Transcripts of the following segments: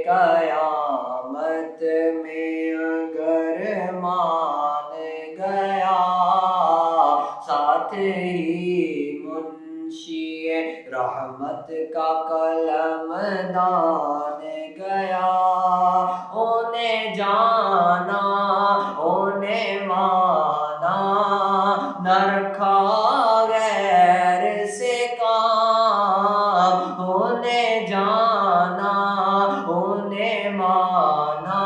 قیامت میں اگر مان گیا، ساتھ ہی منشی رحمت کا قلم دان گیا۔ انہیں جانا انہیں مانا، نہ رکھا غیر سے کام۔ انہیں جانا انہیں مانا،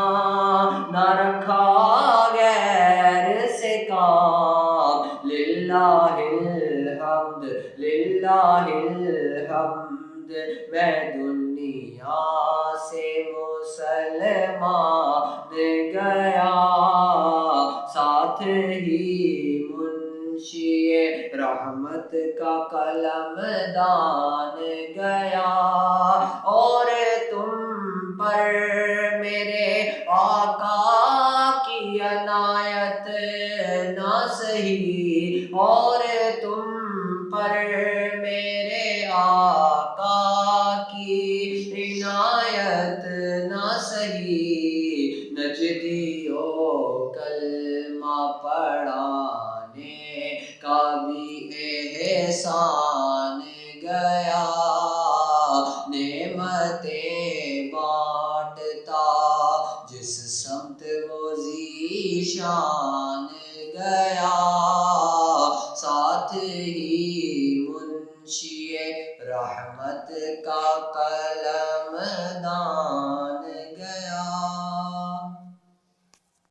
نہ رکھا غیر سے کام۔ للہ الحمد للہ الحمد، میں دنیا سے مسلمان گیا، ساتھ ہی منشی رحمت کا قلم دان گیا۔ اور تم پر میرے آقا کی عنایت نہ سہی، اور تم پر میرے آقا کی عنایت نہ سہی۔ نجدیوں کلمہ پڑھانے کا بھی احسان گیا، نعمتیں بانٹتا جس سمت وہ ذی شان گیا۔